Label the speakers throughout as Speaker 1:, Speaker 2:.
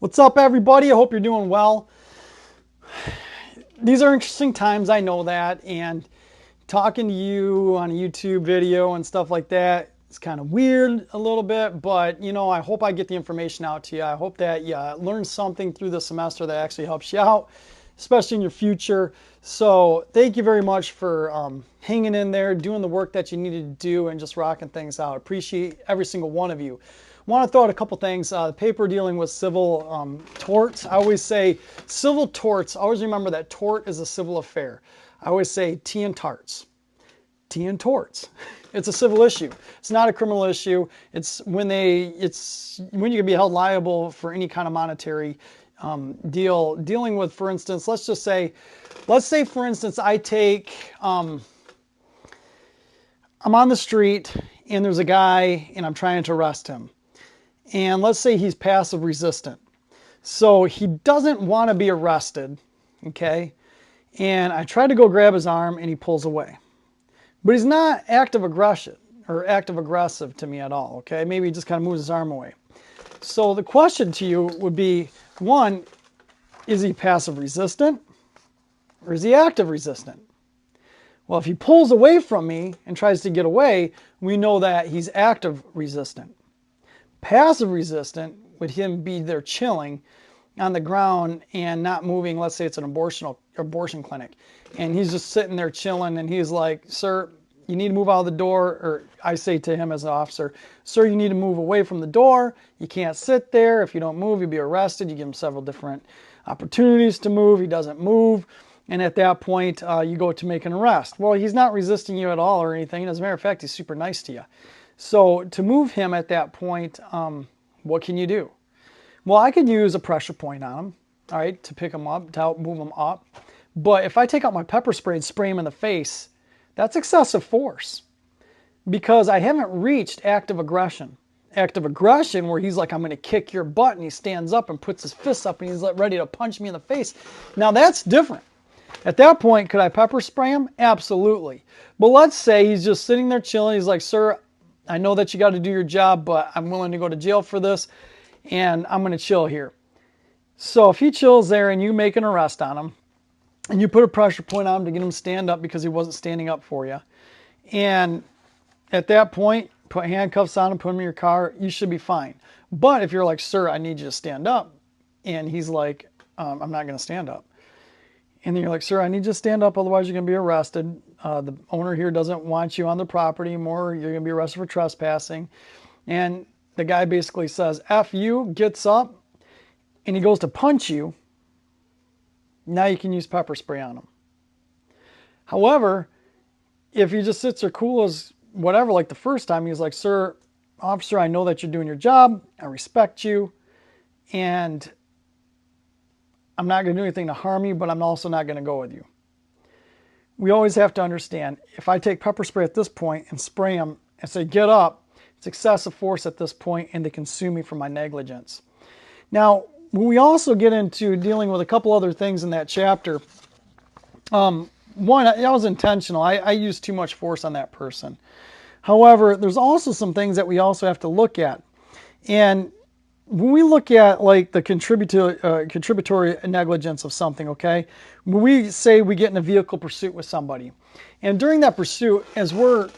Speaker 1: What's up, everybody? I hope you're doing well. These are interesting times, I know that, and talking to you on a YouTube video and stuff like that is kind of weird a little bit, but I hope I get the information out to you. I hope that you learn something through the semester that actually helps you out, especially in your future. So thank you very much for hanging in there, doing the work that you needed to do, and just rocking things out. Appreciate every single one of you. Want to throw out a couple things. The paper dealing with civil torts. I always say civil torts. Always remember that tort is a civil affair. I always say T and tarts. T and torts. It's a civil issue. It's not a criminal issue. It's when you can be held liable for any kind of monetary dealing with, for instance, let's say for instance, I'm on the street and there's a guy and I'm trying to arrest him. And let's say he's passive resistant. So he doesn't want to be arrested, okay? And I try to go grab his arm and he pulls away. But he's not active aggression or active aggressive to me at all, okay? Maybe he just kind of moves his arm away. So the question to you would be, one, is he passive resistant or is he active resistant? Well, if he pulls away from me and tries to get away, we know that he's active resistant. Passive resistant would him be there chilling on the ground and not moving. Let's say it's an abortion clinic and he's just sitting there chilling and he's like, sir, you need to move out of the door. Or I say to him as an officer, sir, you need to move away from the door. You can't sit there. If you don't move, you'll be arrested. You give him several different opportunities to move. He doesn't move. And at that point, you go to make an arrest. Well, he's not resisting you at all or anything. As a matter of fact, he's super nice to you. So to move him at that point, what can you do? Well, I could use a pressure point on him, all right, to pick him up, to help move him up. But if I take out my pepper spray and spray him in the face, that's excessive force because I haven't reached active aggression. Active aggression where he's like, I'm going to kick your butt, and he stands up and puts his fists up and he's ready to punch me in the face. Now that's different. At that point, could I pepper spray him? Absolutely. But let's say he's just sitting there chilling. He's like, sir, I know that you got to do your job, but I'm willing to go to jail for this, and I'm going to chill here. So if he chills there and you make an arrest on him, and you put a pressure point on him to get him to stand up because he wasn't standing up for you, and at that point, put handcuffs on him, put him in your car, you should be fine. But if you're like, sir, I need you to stand up, and he's like, I'm not going to stand up. And then you're like, sir, I need you to stand up, otherwise you're going to be arrested. The owner here doesn't want you on the property anymore. You're going to be arrested for trespassing. And the guy basically says, F you, gets up, and he goes to punch you. Now you can use pepper spray on him. However, if he just sits there cool as whatever, like the first time, he's like, sir, officer, I know that you're doing your job. I respect you. And I'm not going to do anything to harm you, but I'm also not going to go with you. We always have to understand, if I take pepper spray at this point and spray him and say, get up, it's excessive force at this point and they can sue me for my negligence. Now, when we also get into dealing with a couple other things in that chapter, one, that was intentional. I used too much force on that person. However, there's also some things that we also have to look at. And when we look at like the contributory negligence of something, okay, when we say we get in a vehicle pursuit with somebody, and during that pursuit, as we're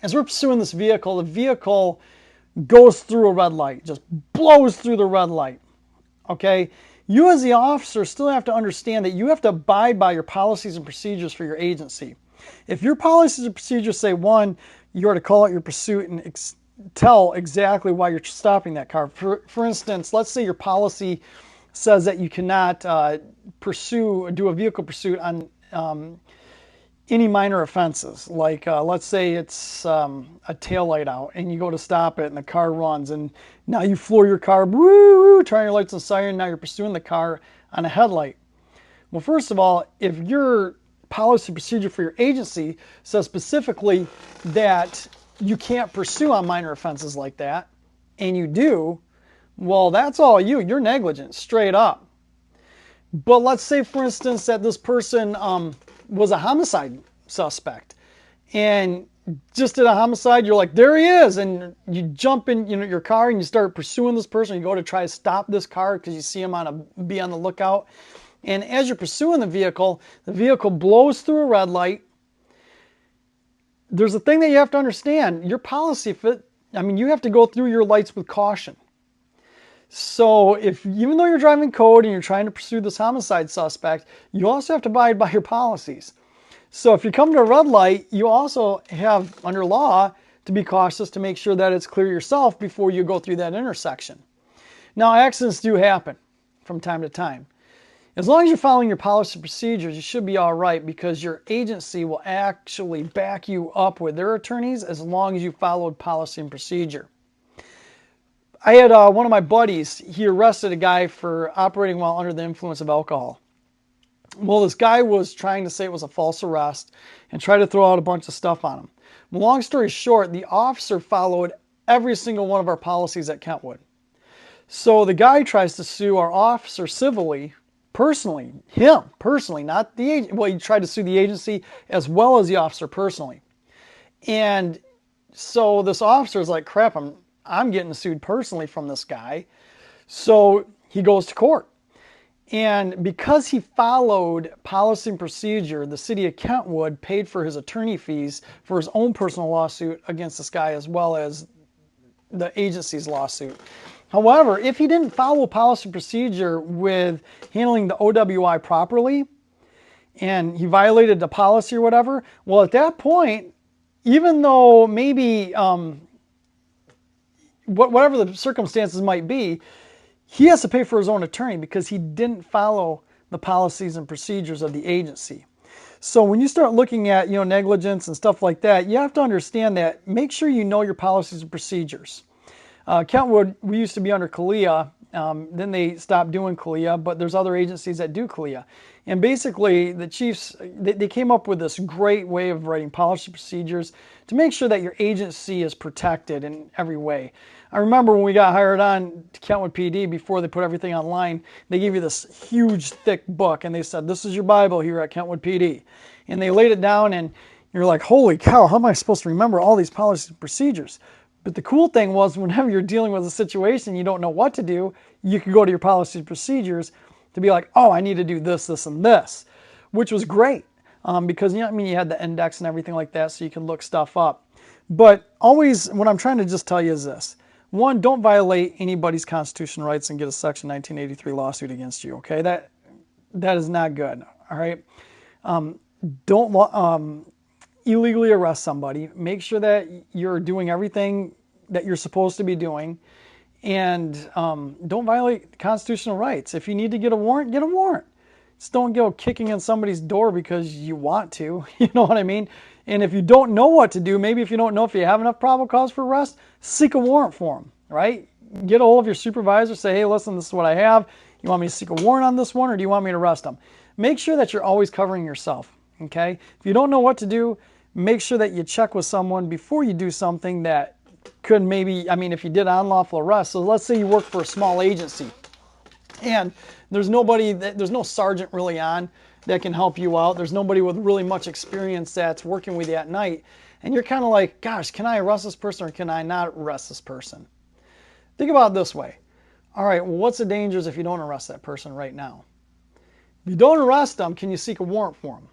Speaker 1: pursuing this vehicle, the vehicle goes through a red light, just blows through the red light, okay? You as the officer still have to understand that you have to abide by your policies and procedures for your agency. If your policies and procedures say, one, you are to call out your pursuit and tell exactly why you're stopping that car. For instance, let's say your policy says that you cannot do a vehicle pursuit on any minor offenses. Like let's say it's a taillight out and you go to stop it and the car runs and now you floor your car, woo, turn your lights and siren, now you're pursuing the car on a headlight. Well, first of all, if your policy procedure for your agency says specifically that you can't pursue on minor offenses like that, and you do, well, that's all you're negligent, straight up. But let's say, for instance, that this person was a homicide suspect, and just did a homicide, you're like, there he is, and you jump in, your car and you start pursuing this person. You go to try to stop this car because you see him be on the lookout. And as you're pursuing the vehicle blows through a red light. There's a thing that you have to understand. Your policy you have to go through your lights with caution. So even though you're driving code and you're trying to pursue this homicide suspect, you also have to abide by your policies. So if you come to a red light, you also have, under law, to be cautious to make sure that it's clear yourself before you go through that intersection. Now, accidents do happen from time to time. As long as you're following your policy procedures, you should be all right, because your agency will actually back you up with their attorneys as long as you followed policy and procedure. I had one of my buddies, he arrested a guy for operating while under the influence of alcohol. Well, this guy was trying to say it was a false arrest and tried to throw out a bunch of stuff on him. Long story short, the officer followed every single one of our policies at Kentwood. So the guy tries to sue our officer civilly, personally, him personally, not the agent. Well, he tried to sue the agency as well as the officer personally. And so this officer is like, crap, I'm getting sued personally from this guy. So he goes to court. And because he followed policy and procedure, the city of Kentwood paid for his attorney fees for his own personal lawsuit against this guy, as well as the agency's lawsuit. However, if he didn't follow policy and procedure with handling the OWI properly, and he violated the policy or whatever, well, at that point, even though maybe whatever the circumstances might be, he has to pay for his own attorney because he didn't follow the policies and procedures of the agency. So when you start looking at negligence and stuff like that, you have to understand that. Make sure you know your policies and procedures. Kentwood, we used to be under CALEA. Then they stopped doing CALEA, but there's other agencies that do CALEA. And basically, the chiefs, they came up with this great way of writing policy procedures to make sure that your agency is protected in every way. I remember when we got hired on to Kentwood PD, before they put everything online, they gave you this huge, thick book, and they said, this is your Bible here at Kentwood PD. And they laid it down, and you're like, holy cow, how am I supposed to remember all these policies and procedures? But the cool thing was, whenever you're dealing with a situation you don't know what to do, you could go to your policy and procedures to be like, oh, I need to do this, this, and this, which was great because you had the index and everything like that, so you can look stuff up. But always, what I'm trying to just tell you is this. One, don't violate anybody's constitutional rights and get a Section 1983 lawsuit against you, okay? That is not good, all right? Don't illegally arrest somebody. Make sure that you're doing everything that you're supposed to be doing, and don't violate constitutional rights. If you need to get a warrant, get a warrant. Just don't go kicking in somebody's door because you want to, you know what I mean? And if you don't know what to do, maybe if you don't know if you have enough probable cause for arrest, seek a warrant for them, right? Get a hold of your supervisor, say, hey, listen, this is what I have. You want me to seek a warrant on this one, or do you want me to arrest them? Make sure that you're always covering yourself, okay? If you don't know what to do, make sure that you check with someone before you do something that could maybe, if you did unlawful arrest, so let's say you work for a small agency, and there's no sergeant really on that can help you out. There's nobody with really much experience that's working with you at night. And you're kind of like, gosh, can I arrest this person or can I not arrest this person? Think about it this way. All right, well, what's the dangers if you don't arrest that person right now? If you don't arrest them, can you seek a warrant for them?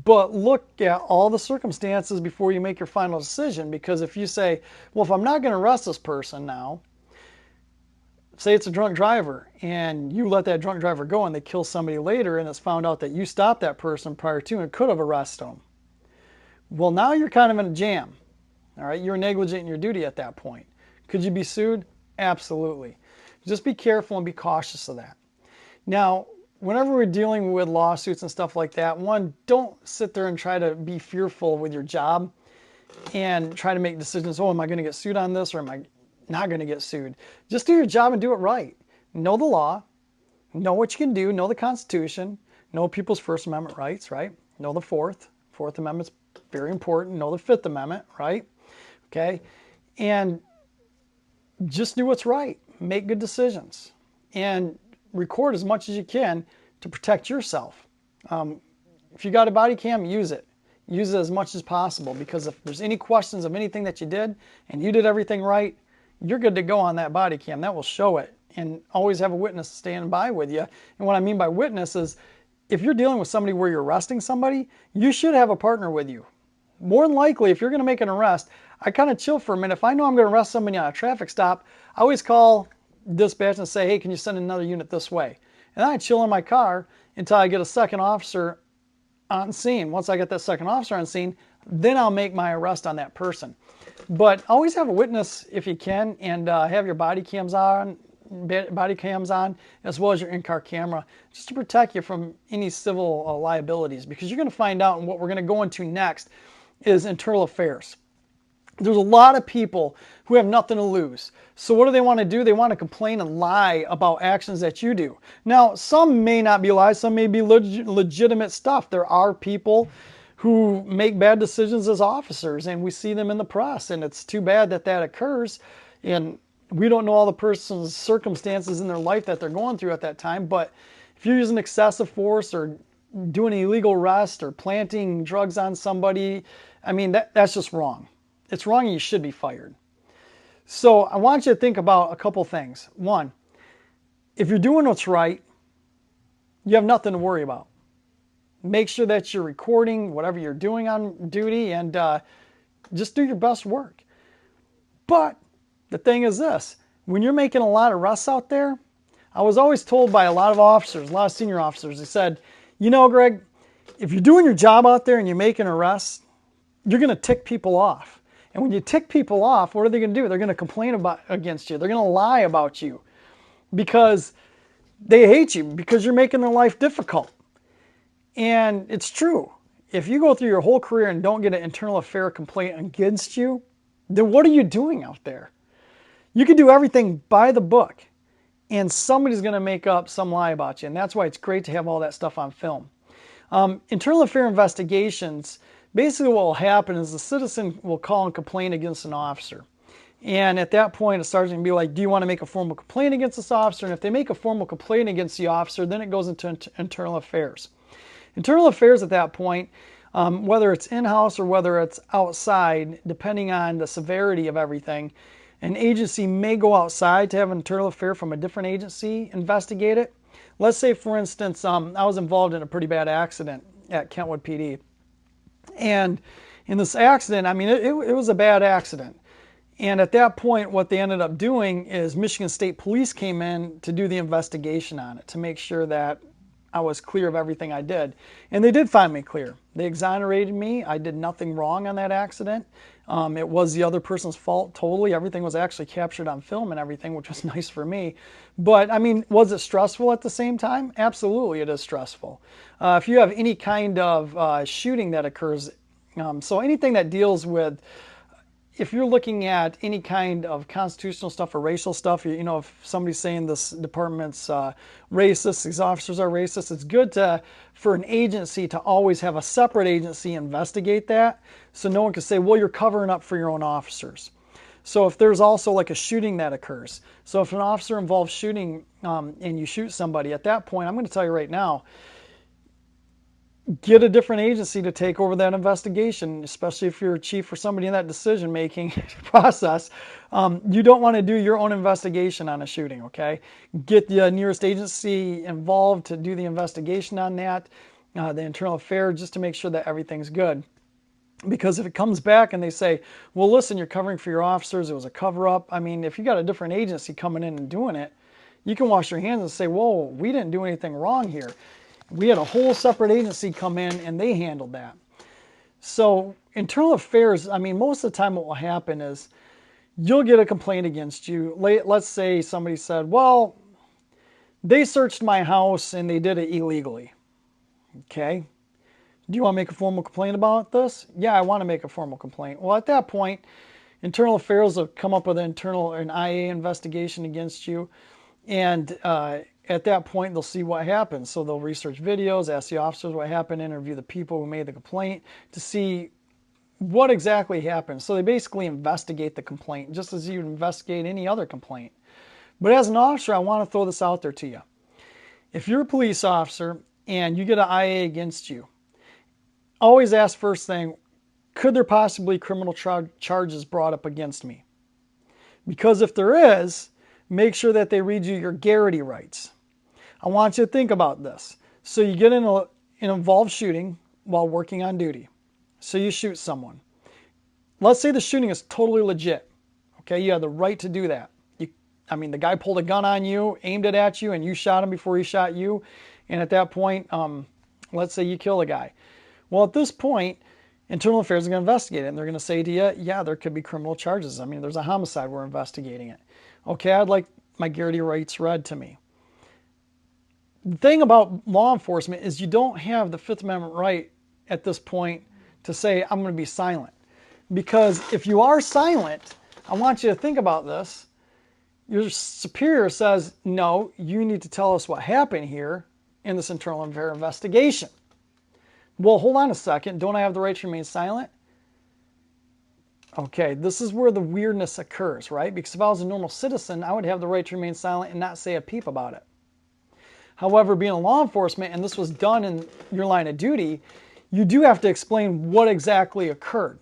Speaker 1: But look at all the circumstances before you make your final decision, because if you say, well, if I'm not going to arrest this person now, say it's a drunk driver, and you let that drunk driver go and they kill somebody later, and it's found out that you stopped that person prior to and could have arrested them. Well, now you're kind of in a jam. All right, you're negligent in your duty at that point. Could you be sued? Absolutely. Just be careful and be cautious of that. Now, whenever we're dealing with lawsuits and stuff like that, one, don't sit there and try to be fearful with your job and try to make decisions. Oh, am I going to get sued on this, or am I not going to get sued? Just do your job and do it right. Know the law, know what you can do, know the Constitution, know people's First Amendment rights, right? Know the Fourth Amendment's very important. Know the Fifth Amendment, right? Okay, and just do what's right. Make good decisions and record as much as you can to protect yourself. If you got a body cam, use it. use it as much as possible, because if there's any questions of anything that you did and you did everything right, you're good to go on that body cam. That will show it. And always have a witness stand by with you. And what I mean by witness is, if you're dealing with somebody where you're arresting somebody, you should have a partner with you. More than likely, if you're going to make an arrest, I kind of chill for a minute. If I know I'm going to arrest somebody on a traffic stop, I always call dispatch and say, hey, can you send another unit this way? And then I chill in my car until I get a second officer on scene. Once I get that second officer on scene, then I'll make my arrest on that person. But always have a witness if you can, and have your body cams on, as well as your in-car camera, just to protect you from any civil liabilities. Because you're going to find out, and what we're going to go into next is internal affairs. There's a lot of people who have nothing to lose. So what do they want to do? They want to complain and lie about actions that you do. Now, some may not be lies, some may be legitimate stuff. There are people who make bad decisions as officers, and we see them in the press, and it's too bad that that occurs. And we don't know all the person's circumstances in their life that they're going through at that time, but if you're using excessive force or doing an illegal arrest or planting drugs on somebody, I mean, that's just wrong. It's wrong, and you should be fired. So I want you to think about a couple things. One, if you're doing what's right, you have nothing to worry about. Make sure that you're recording whatever you're doing on duty, and just do your best work. But the thing is this, when you're making a lot of arrests out there, I was always told by a lot of officers, a lot of senior officers, they said, you know, Greg, if you're doing your job out there and you're making arrests, you're going to tick people off. And when you tick people off, what are they going to do? They're going to complain against you. They're going to lie about you because they hate you, because you're making their life difficult. And it's true. If you go through your whole career and don't get an internal affair complaint against you, then what are you doing out there? You can do everything by the book, and somebody's going to make up some lie about you. And that's why it's great to have all that stuff on film. Internal affair investigations, basically what will happen is the citizen will call and complain against an officer. And at that point, a sergeant will be like, do you want to make a formal complaint against this officer? And if they make a formal complaint against the officer, then it goes into internal affairs. Internal affairs at that point, whether it's in-house or whether it's outside, depending on the severity of everything, an agency may go outside to have an internal affair from a different agency investigate it. Let's say, for instance, I was involved in a pretty bad accident at Kentwood PD. And in this accident, I mean, it was a bad accident. And at that point, what they ended up doing is Michigan State Police came in to do the investigation on it, to make sure that I was clear of everything I did. And they did find me clear. They exonerated me. I did nothing wrong on that accident. It was the other person's fault totally. Everything was actually captured on film and everything, which was nice for me. But I mean, was it stressful at the same time? Absolutely, it is stressful. If you have any kind of shooting that occurs, so anything that deals with, if you're looking at any kind of constitutional stuff or racial stuff, you know, if somebody's saying this department's racist, these officers are racist, it's good for an agency to always have a separate agency investigate that, so no one can say, well, you're covering up for your own officers. So if there's also like a shooting that occurs, so if an officer involves shooting and you shoot somebody, at that point, I'm going to tell you right now, get a different agency to take over that investigation, especially if you're a chief or somebody in that decision-making process. You don't want to do your own investigation on a shooting, okay? Get the nearest agency involved to do the investigation on that, the internal affair, just to make sure that everything's good. Because if it comes back and they say, well, listen, you're covering for your officers, it was a cover-up. I mean, if you got a different agency coming in and doing it, you can wash your hands and say, whoa, we didn't do anything wrong here. We had a whole separate agency come in and they handled that. So internal affairs, I mean, most of the time what will happen is you'll get a complaint against you. Let's say somebody said, well, they searched my house and they did it illegally. Okay. Do you want to make a formal complaint about this? Yeah, I want to make a formal complaint. Well, at that point, internal affairs will come up with an IA investigation against you. And at that point, they'll see what happens. So they'll research videos, ask the officers what happened, interview the people who made the complaint to see what exactly happened. So they basically investigate the complaint, just as you'd investigate any other complaint. But as an officer, I want to throw this out there to you. If you're a police officer and you get an IA against you, always ask first thing, could there possibly criminal charges brought up against me? Because if there is, make sure that they read you your Garrity rights. I want you to think about this. So you get in an involved shooting while working on duty. So you shoot someone. Let's say the shooting is totally legit. Okay, you have the right to do that. The guy pulled a gun on you, aimed it at you, and you shot him before he shot you. And at that point, let's say you kill a guy. Well, at this point, Internal Affairs is going to investigate it, and they're going to say to you, yeah, there could be criminal charges. There's a homicide, we're investigating it. Okay, I'd like my Garrity rights read to me. The thing about law enforcement is you don't have the Fifth Amendment right at this point to say, I'm going to be silent. Because if you are silent, I want you to think about this. Your superior says, no, you need to tell us what happened here in this internal affairs investigation. Well, hold on a second. Don't I have the right to remain silent? Okay, this is where the weirdness occurs, right? Because if I was a normal citizen, I would have the right to remain silent and not say a peep about it. However, being a law enforcement, and this was done in your line of duty, you do have to explain what exactly occurred.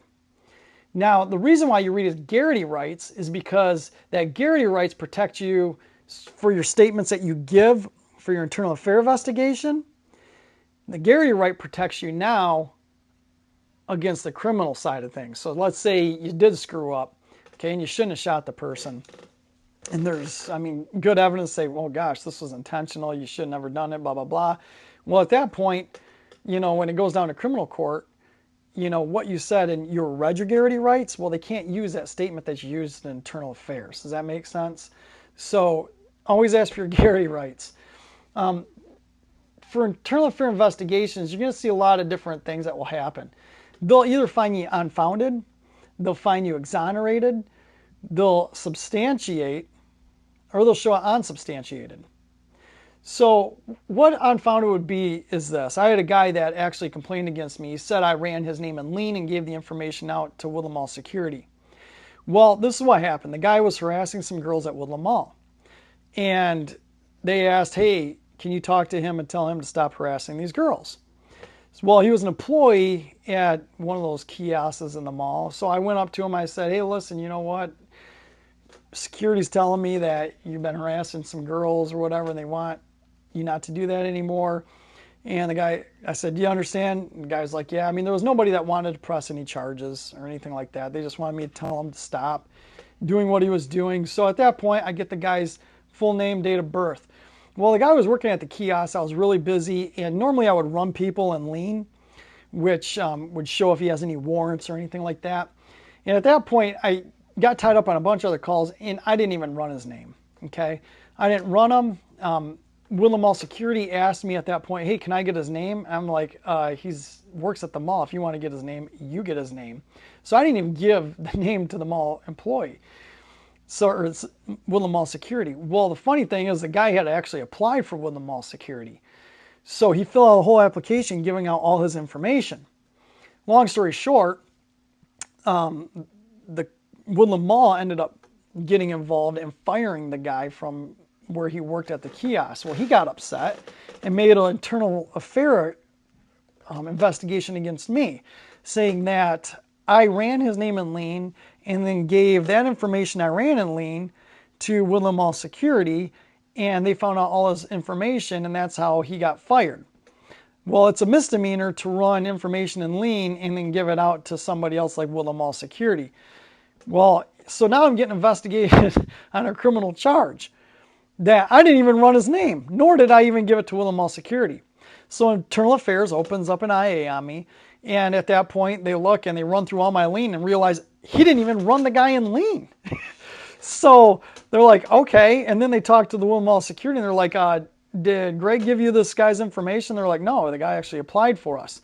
Speaker 1: Now, the reason why you read his Garrity rights is because that Garrity rights protect you for your statements that you give for your internal affairs investigation. The Garrity right protects you now against the criminal side of things. So let's say you did screw up, okay, and you shouldn't have shot the person. And there's, good evidence to say, well, gosh, this was intentional. You should have never done it, blah, blah, blah. Well, at that point, when it goes down to criminal court, what you said and you read your Garrity rights, well, they can't use that statement that you used in internal affairs. Does that make sense? So always ask for your Garrity rights. For internal affairs investigations, you're going to see a lot of different things that will happen. They'll either find you unfounded, they'll find you exonerated, they'll substantiate, or they'll show it unsubstantiated. So what unfounded would be is this. I had a guy that actually complained against me. He said I ran his name in lien and gave the information out to Woodland Mall Security. Well, this is what happened. The guy was harassing some girls at Woodland Mall. And they asked, hey, can you talk to him and tell him to stop harassing these girls? Well, he was an employee at one of those kiosks in the mall. So I went up to him. I said, hey, listen, you know what? Security's telling me that you've been harassing some girls or whatever, and they want you not to do that anymore. And the guy, I said, do you understand? And the guy was like, yeah. There was nobody that wanted to press any charges or anything like that. They just wanted me to tell him to stop doing what he was doing. So at that point, I get the guy's full name, date of birth. Well, the guy was working at the kiosk. I was really busy, and normally I would run people in lien, which would show if he has any warrants or anything like that. And at that point, I got tied up on a bunch of other calls, and I didn't even run his name, okay? I didn't run him. Woodland Mall Security asked me at that point, hey, can I get his name? I'm like, he's works at the mall. If you want to get his name, you get his name. So I didn't even give the name to the mall employee. Or it's Woodland Mall Security. Well, the funny thing is the guy had actually applied for Woodland Mall Security. So he filled out a whole application giving out all his information. Long story short, the Woodland Mall ended up getting involved and firing the guy from where he worked at the kiosk. Well, he got upset and made an internal affair investigation against me, saying that I ran his name in lien and then gave that information I ran in lien to Woodland Mall Security, and they found out all his information, and that's how he got fired. Well, it's a misdemeanor to run information in lien and then give it out to somebody else like Woodland Mall Security. Well, so now I'm getting investigated on a criminal charge that I didn't even run his name, nor did I even give it to Woodland Mall Security. So Internal Affairs opens up an IA on me, and at that point they look and they run through all my lien and realize he didn't even run the guy in lien. So they're like, okay, and then they talk to the Woodland Mall Security and they're like, did Greg give you this guy's information? They're like, no, the guy actually applied for us.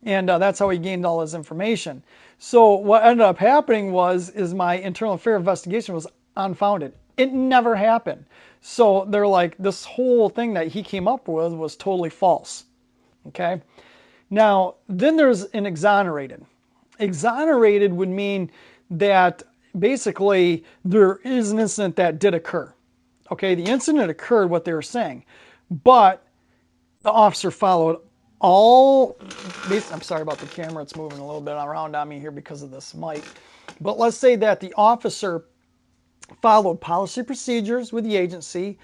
Speaker 1: And that's how he gained all his information. So what ended up happening is my internal affairs investigation was unfounded. It never happened. So they're like, this whole thing that he came up with was totally false. Okay. Now, then there's an exonerated. Exonerated would mean that basically there is an incident that did occur. Okay, the incident occurred, what they were saying, but the officer followed all, I'm sorry about the camera, it's moving a little bit around on me here because of this mic. But let's say that the officer followed policy procedures with the agency,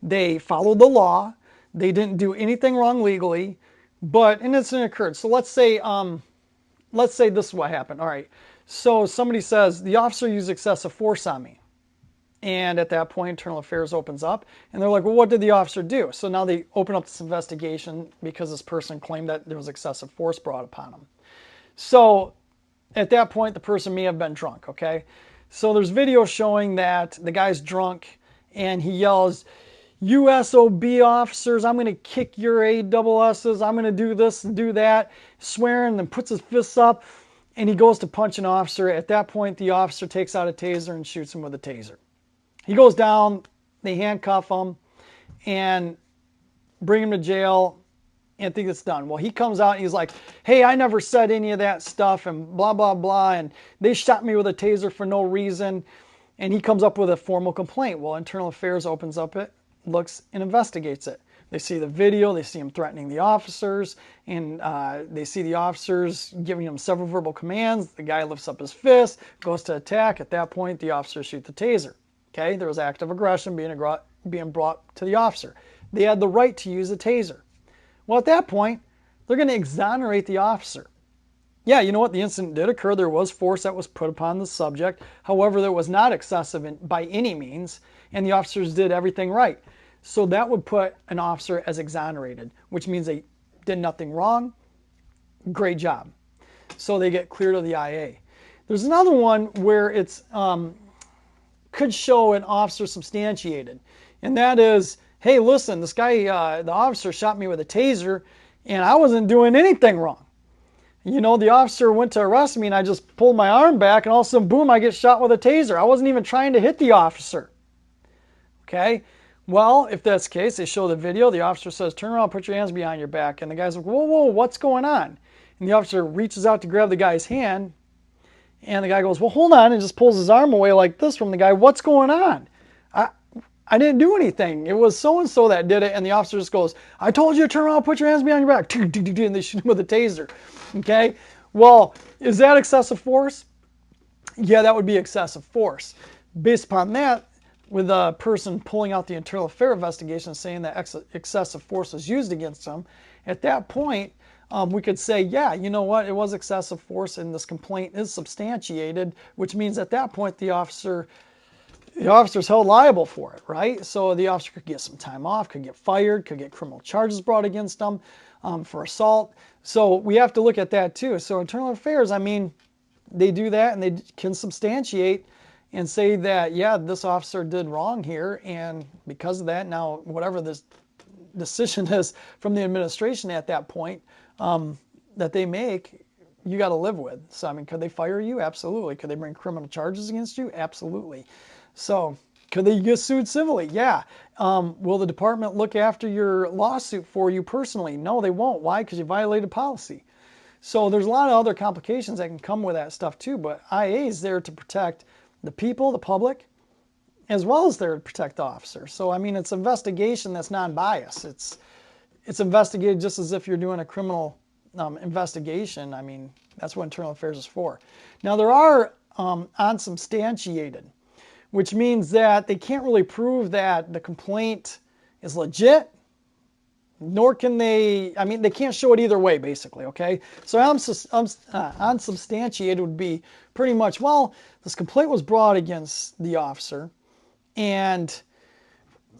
Speaker 1: they followed the law, they didn't do anything wrong legally, but an incident occurred. So let's say this is what happened. All right. So somebody says the officer used excessive force on me. And at that point, Internal Affairs opens up and they're like, well, what did the officer do? So now they open up this investigation because this person claimed that there was excessive force brought upon him. So at that point, the person may have been drunk, okay? So there's video showing that the guy's drunk and he yells, "You SOB officers, I'm going to kick your ASS's, I'm going to do this and do that," swearing, and puts his fists up, and he goes to punch an officer. At that point, the officer takes out a taser and shoots him with a taser. He goes down, they handcuff him, and bring him to jail, and think it's done. Well, he comes out and he's like, "Hey, I never said any of that stuff," and blah, blah, blah, and they shot me with a taser for no reason. And he comes up with a formal complaint. Well, Internal Affairs opens up it, looks, and investigates it. They see the video, they see him threatening the officers, and they see the officers giving him several verbal commands. The guy lifts up his fist, goes to attack. At that point, the officers shoot the taser. Okay, there was active aggression being brought to the officer. They had the right to use a taser. Well, at that point, they're going to exonerate the officer. Yeah, you know what? The incident did occur. There was force that was put upon the subject. However, there was not excessive by any means, and the officers did everything right. So that would put an officer as exonerated, which means they did nothing wrong. Great job. So they get cleared of the IA. There's another one where it's could show an officer substantiated, and that is, hey, listen, this guy, the officer shot me with a taser, and I wasn't doing anything wrong. You know, the officer went to arrest me, and I just pulled my arm back, and all of a sudden, boom, I get shot with a taser. I wasn't even trying to hit the officer. Okay? Well, if that's the case, they show the video. The officer says, "Turn around, put your hands behind your back." And the guy's like, "Whoa, whoa, what's going on?" And the officer reaches out to grab the guy's hand, and the guy goes, "Well, hold on," and just pulls his arm away like this from the guy. "What's going on? I didn't do anything. It was so-and-so that did it." And the officer just goes, "I told you to turn around, put your hands behind your back." And they shoot him with a taser. Okay? Well, is that excessive force? Yeah, that would be excessive force. Based upon that, with a person pulling out the internal affair investigation saying that excessive force was used against them, at that point, we could say, yeah, you know what, it was excessive force and this complaint is substantiated, which means at that point the officer's held liable for it, right? So the officer could get some time off, could get fired, could get criminal charges brought against them for assault. So we have to look at that too. So internal affairs, I mean, they do that and they can substantiate and say that, yeah, this officer did wrong here, and because of that, now whatever this decision is from the administration at that point that they make, you got to live with. So, I mean, could they fire you? Absolutely. Could they bring criminal charges against you? Absolutely. So, could they get sued civilly? Yeah. Will the department look after your lawsuit for you personally? No, they won't. Why? Because you violated policy. So there's a lot of other complications that can come with that stuff too, but IA is there to protect the people, the public, as well as there to protect the officer. So, I mean, it's investigation that's non-biased. It's investigated just as if you're doing a criminal investigation. I mean, that's what internal affairs is for. Now, there are unsubstantiated, which means that they can't really prove that the complaint is legit, nor can they, I mean, they can't show it either way, basically, okay? So unsubstantiated would be pretty much, well, this complaint was brought against the officer, and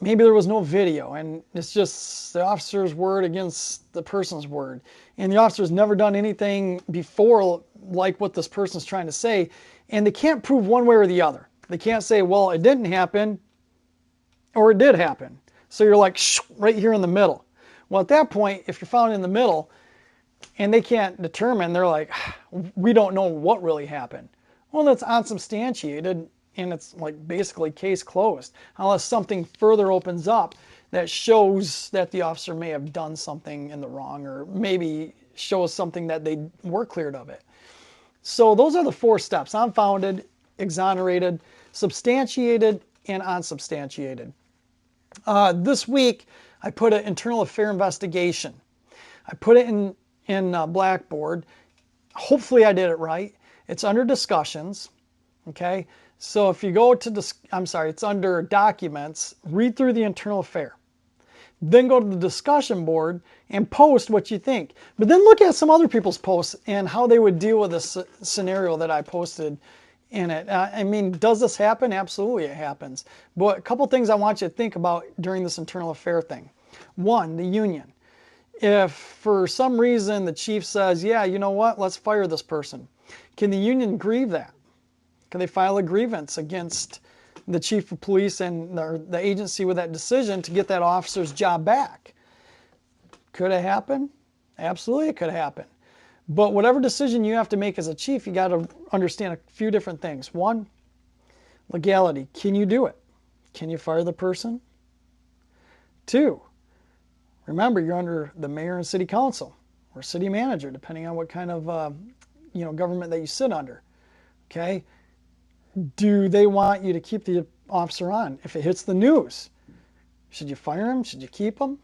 Speaker 1: maybe there was no video, and it's just the officer's word against the person's word, and the officer's never done anything before like what this person's trying to say, and they can't prove one way or the other. They can't say, well, it didn't happen, or it did happen. So you're like, right here in the middle. Well, at that point, if you're found in the middle and they can't determine, they're like, we don't know what really happened. Well, that's unsubstantiated, and it's like basically case closed, unless something further opens up that shows that the officer may have done something in the wrong, or maybe shows something that they were cleared of it. So those are the 4 steps: unfounded, exonerated, substantiated, and unsubstantiated. This week, I put an internal affair investigation. I put it in Blackboard. Hopefully I did it right. It's under discussions, okay? So if you go to, it's under documents, read through the internal affair. Then go to the discussion board and post what you think. But then look at some other people's posts and how they would deal with this scenario that I posted in it. I mean, does this happen? Absolutely it happens. But a couple things I want you to think about during this internal affair thing. One, the union. If for some reason the chief says, yeah, you know what, let's fire this person, can the union grieve that? Can they file a grievance against the chief of police and the agency with that decision to get that officer's job back? Could it happen? Absolutely it could happen. But whatever decision you have to make as a chief, you got to understand a few different things. One, legality. Can you do it? Can you fire the person? Two, remember you're under the mayor and city council or city manager, depending on what kind of government that you sit under. Okay? Do they want you to keep the officer on? If it hits the news, should you fire him? Should you keep him?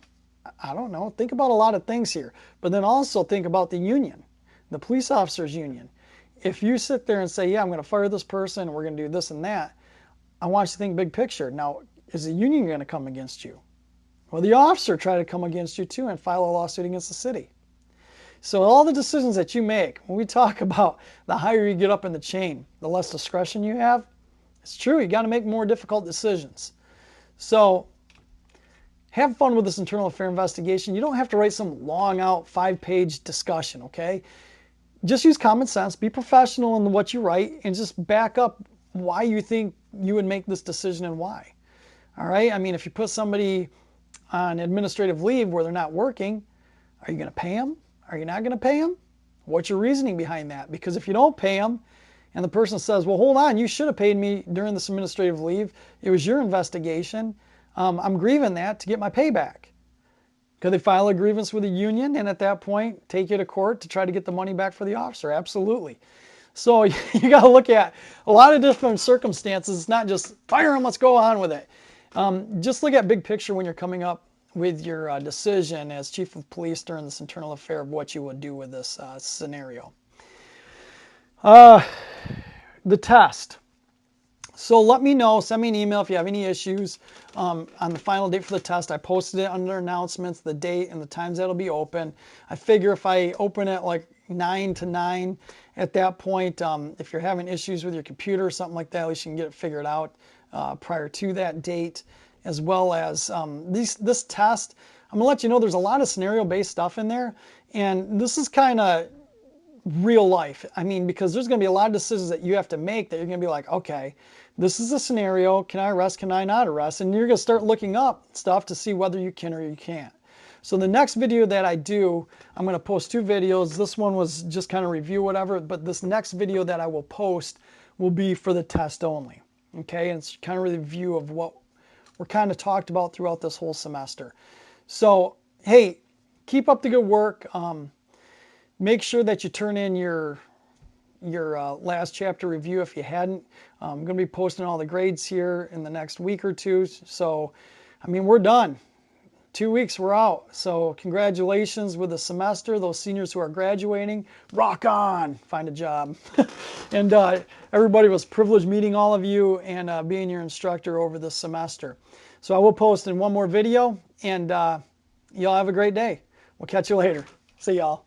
Speaker 1: I don't know. Think about a lot of things here. But then also think about the union, the police officers union. If you sit there and say, yeah, I'm going to fire this person, and we're going to do this and that, I want you to think big picture. Now, is the union going to come against you? Well, the officer try to come against you too and file a lawsuit against the city. So all the decisions that you make, when we talk about the higher you get up in the chain, the less discretion you have, it's true, you got to make more difficult decisions. So have fun with this internal affair investigation. You don't have to write some long out 5-page discussion, okay? Just use common sense, be professional in what you write, and just back up why you think you would make this decision and why. All right? I mean, if you put somebody on administrative leave where they're not working, are you going to pay them? Are you not going to pay them? What's your reasoning behind that? Because if you don't pay them and the person says, well, hold on, you should have paid me during this administrative leave. It was your investigation. I'm grieving that to get my payback. Could they file a grievance with the union and at that point take you to court to try to get the money back for the officer? Absolutely. So you got to look at a lot of different circumstances. It's not just fire them, let's go on with it. Just look at big picture when you're coming up with your decision as chief of police during this internal affair of what you would do with this scenario. The test. So let me know, send me an email if you have any issues on the final date for the test. I posted it under announcements, the date and the times that'll be open. I figure if I open it like 9 to 9 at that point, if you're having issues with your computer or something like that, at least you can get it figured out prior to that date. As well as this test, I'm gonna let you know there's a lot of scenario-based stuff in there, and this is kind of real life. I mean, because there's gonna be a lot of decisions that you have to make that you're gonna be like, okay, this is a scenario, can I arrest, can I not arrest? And you're gonna start looking up stuff to see whether you can or you can't. So the next video that I do, I'm gonna post 2 videos. This one was just kind of review whatever, but this next video that I will post will be for the test only, okay? And it's kind of a review of what we're kind of talked about throughout this whole semester. So, hey, keep up the good work. Make sure that you turn in your last chapter review if you hadn't. I'm going to be posting all the grades here in the next week or two. So, I mean, we're done. 2 weeks, we're out. So congratulations with the semester. Those seniors who are graduating, rock on, find a job. And everybody, was privileged meeting all of you and being your instructor over this semester. So I will post in one more video, and y'all have a great day. We'll catch you later. See y'all.